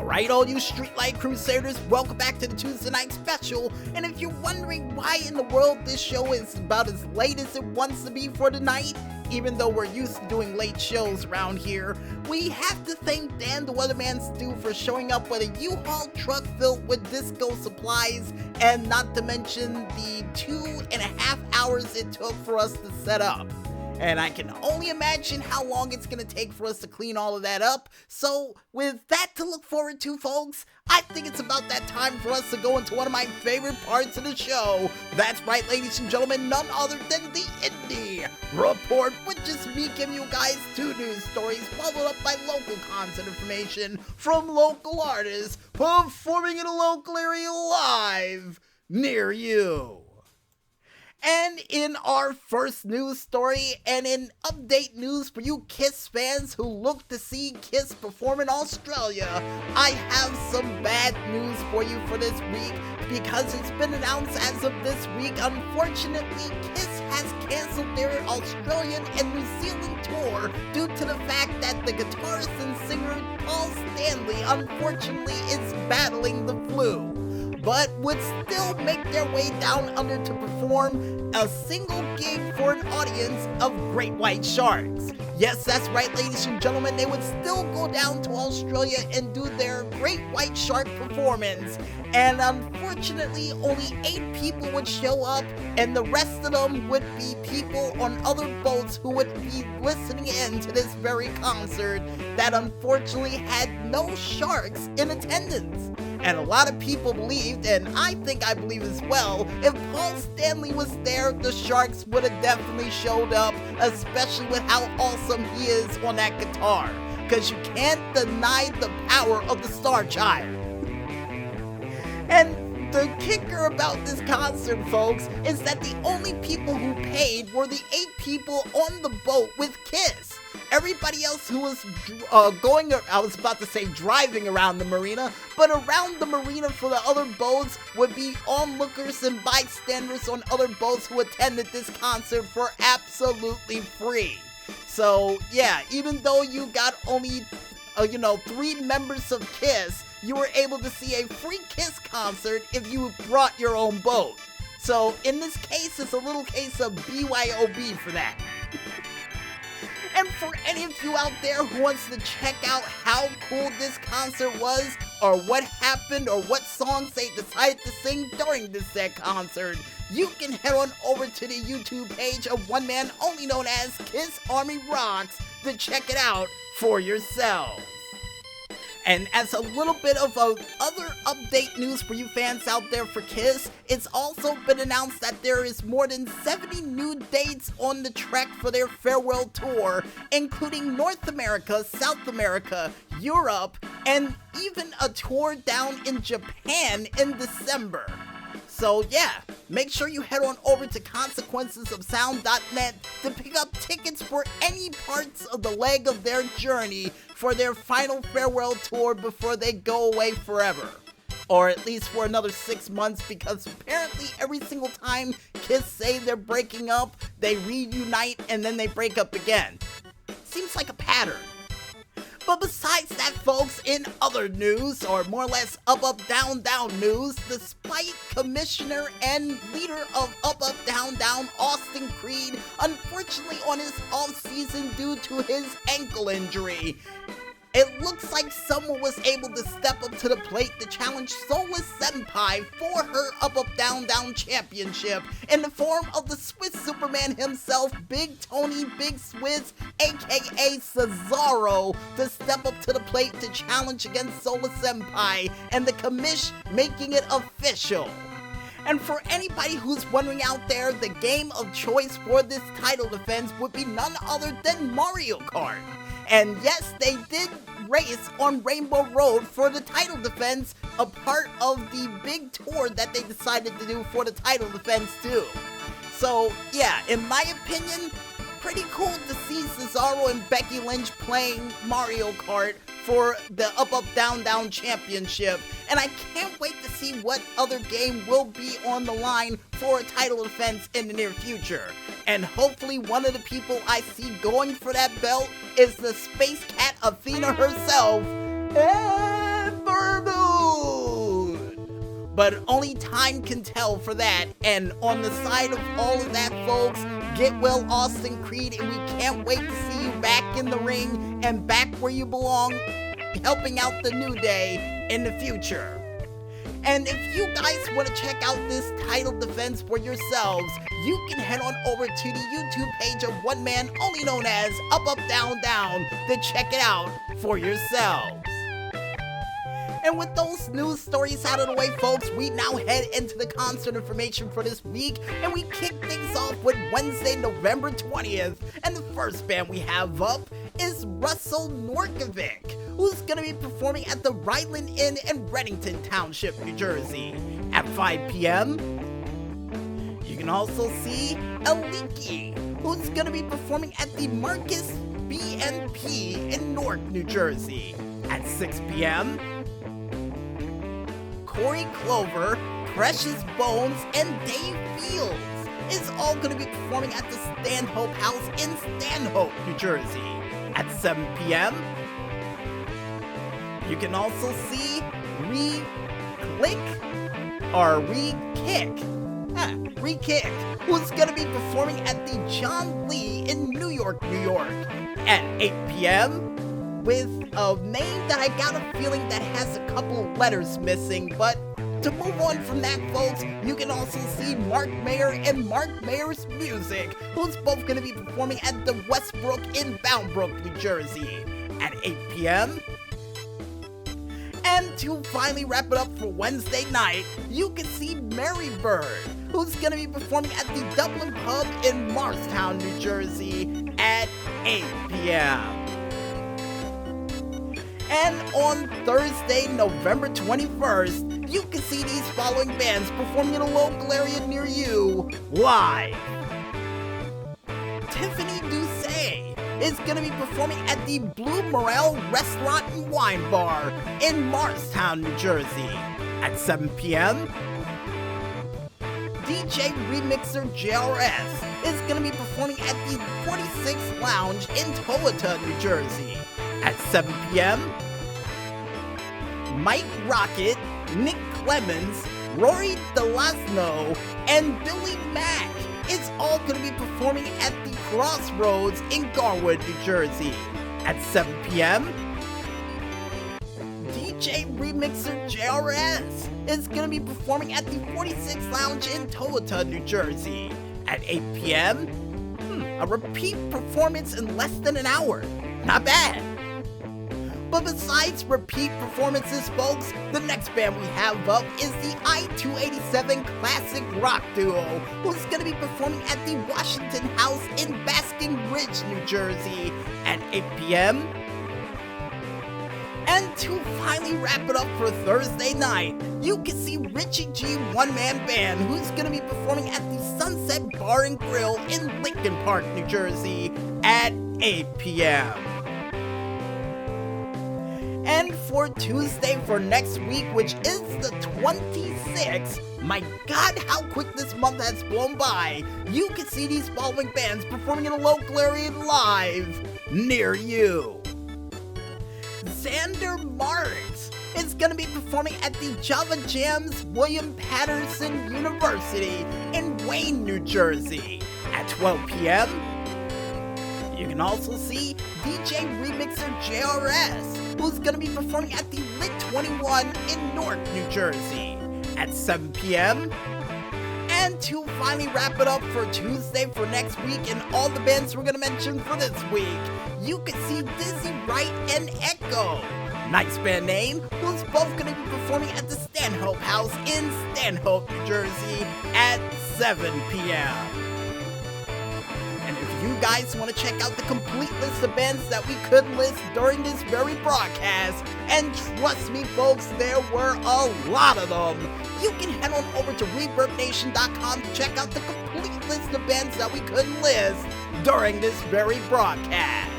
Alright, all you Streetlight Crusaders, welcome back to the Tuesday Night Special. And if you're wondering why in the world this show is about as late as it wants to be for tonight, even though we're used to doing late shows around here, we have to thank Dan the Weatherman Stu for showing up with a U-Haul truck filled with disco supplies, and not to mention the 2.5 hours it took for us to set up. And I can only imagine how long it's going to take for us to clean all of that up. So with that to look forward to, folks, I think it's about that time for us to go into one of my favorite parts of the show. That's right, ladies and gentlemen, none other than the Indy Report, which is me giving you guys 2 news stories followed up by local concert information from local artists performing in a local area live near you. And in our first news story, and in update news for you Kiss fans who look to see Kiss perform in Australia, I have some bad news for you for this week, because it's been announced as of this week, unfortunately, Kiss has canceled their Australian and New Zealand tour due to the fact that the guitarist and singer Paul Stanley unfortunately is battling the flu, but would still make their way down under to perform a single gig for an audience of great white sharks. Yes, that's right, ladies and gentlemen, they would still go down to Australia and do their great white shark performance. And unfortunately, only 8 people would show up, and the rest of them would be people on other boats who would be listening in to this very concert that unfortunately had no sharks in attendance. And a lot of people believed, and I think I believe as well, if Paul Stanley was there, the Sharks would have definitely showed up, especially with how awesome he is on that guitar. Because you can't deny the power of the Star Child. And the kicker about this concert, folks, is that the only people who paid were the 8 people on the boat with Kiss. Everybody else who was driving around the marina, but around the marina for the other boats would be onlookers and bystanders on other boats who attended this concert for absolutely free. So yeah, even though you got only 3 members of Kiss, you were able to see a free Kiss concert if you brought your own boat. So in this case, it's a little case of BYOB for that. And for any of you out there who wants to check out how cool this concert was, or what happened, or what songs they decided to sing during this said concert, you can head on over to the YouTube page of one man only known as Kiss Army Rocks to check it out for yourselves. And as a little bit of other update news for you fans out there for Kiss, it's also been announced that there is more than 70 new dates on the trek for their farewell tour, including North America, South America, Europe, and even a tour down in Japan in December. So yeah, make sure you head on over to consequencesofsound.net to pick up tickets for any parts of the leg of their journey for their final farewell tour before they go away forever. Or at least for another 6 months, because apparently every single time Kiss say they're breaking up, they reunite and then they break up again. Seems like a pattern. But besides that, folks, in other news, or more or less up, down news, despite Commissioner and leader of Up, Down, Austin Creed, unfortunately on his off-season due to his ankle injury, it looks like someone was able to step up to the plate to challenge Solis Senpai for her Up, Down championship in the form of the Swiss Superman himself, Big Tony Big Swiss, aka Cesaro, to step up to the plate to challenge against Solis Senpai, and the commish making it official. And for anybody who's wondering out there, the game of choice for this title defense would be none other than Mario Kart. And yes, they did race on Rainbow Road for the title defense, a part of the big tour that they decided to do for the title defense too. So yeah, in my opinion, pretty cool to see Cesaro and Becky Lynch playing Mario Kart for the Up, Down championship, and I can't wait to see what other game will be on the line for a title defense in the near future. And hopefully one of the people I see going for that belt is the Space Cat Athena herself, Everly! but only time can tell for that. And on the side of all of that, folks, get well, Austin Creed, and we can't wait to see you back in the ring and back where you belong, helping out the New Day in the future. And if you guys want to check out this title defense for yourselves, you can head on over to the YouTube page of one man only known as Up Up Down Down to check it out for yourselves. And with those news stories out of the way, folks, we now head into the concert information for this week, and we kick things off with Wednesday, November 20th, and the first band we have up is Russell Norkovic, who's going to be performing at the Ryland Inn in Reddington Township, New Jersey, at 5 p.m. You can also see Aliki, who's going to be performing at the Marcus BNP in Newark, New Jersey, at 6 p.m. Corey Clover, Precious Bones, and Dave Fields is all going to be performing at the Stanhope House in Stanhope, New Jersey, at 7 p.m. You can also see Re-Kick, who's going to be performing at the John Lee in New York, New York, at 8 p.m. with a name that I got a feeling that has a couple letters missing, but to move on from that, folks, you can also see Mark Mayer and Mark Mayer's Music, who's both going to be performing at the Westbrook in Boundbrook, New Jersey, at 8 p.m. And to finally wrap it up for Wednesday night, you can see Mary Bird, who's going to be performing at the Dublin Pub in Morristown, New Jersey, at 8 p.m. And on Thursday, November 21st, you can see these following bands performing in a local area near you live. Tiffany Doucet is going to be performing at the Blue Morel Restaurant and Wine Bar in Morristown, New Jersey, at 7 p.m. DJ Remixer JRS is going to be performing at the 46th Lounge in Towata, New Jersey, at 7 p.m. Mike Rocket, Nick Clemens, Rory DeLasno, and Billy Mack is all going to be performing at the Crossroads in Garwood, New Jersey, at 7 p.m. DJ Remixer JRS is going to be performing at the 46th Lounge in Towata, New Jersey, at 8 p.m. A repeat performance in less than an hour. Not bad. But besides repeat performances, folks, the next band we have up is the I-287 classic rock duo, who's going to be performing at the Washington House in Basking Ridge, New Jersey, at 8 p.m. And to finally wrap it up for Thursday night, you can see Richie G one-man band, who's going to be performing at the Sunset Bar and Grill in Lincoln Park, New Jersey, at 8 p.m. And for Tuesday for next week, which is the 26th, my God, how quick this month has blown by, you can see these following bands performing in a local area live near you. Xander Marks is going to be performing at the Java Jams William Patterson University in Wayne, New Jersey, at 12 p.m. You can also see DJ Remixer JRS, who's going to be performing at the Lit 21 in Newark, New Jersey, at 7 p.m. And to finally wrap it up for Tuesday for next week and all the bands we're going to mention for this week, you can see Dizzy Wright and Echo, nice band name, who's both going to be performing at the Stanhope House in Stanhope, New Jersey, at 7 p.m. And if you guys want to check out the complete list of bands that we could list during this very broadcast, and trust me folks, there were a lot of them, you can head on over to ReverbNation.com to check out the complete list of bands that we couldn't list during this very broadcast.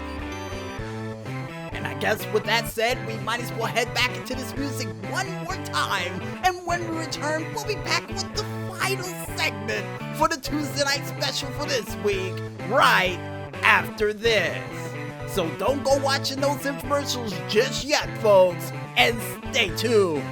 And I guess with that said, we might as well head back into this music one more time, and when we return, we'll be back with the final segment for the Tuesday Night Special for this week, right after this. So don't go watching those infomercials just yet, folks, and stay tuned.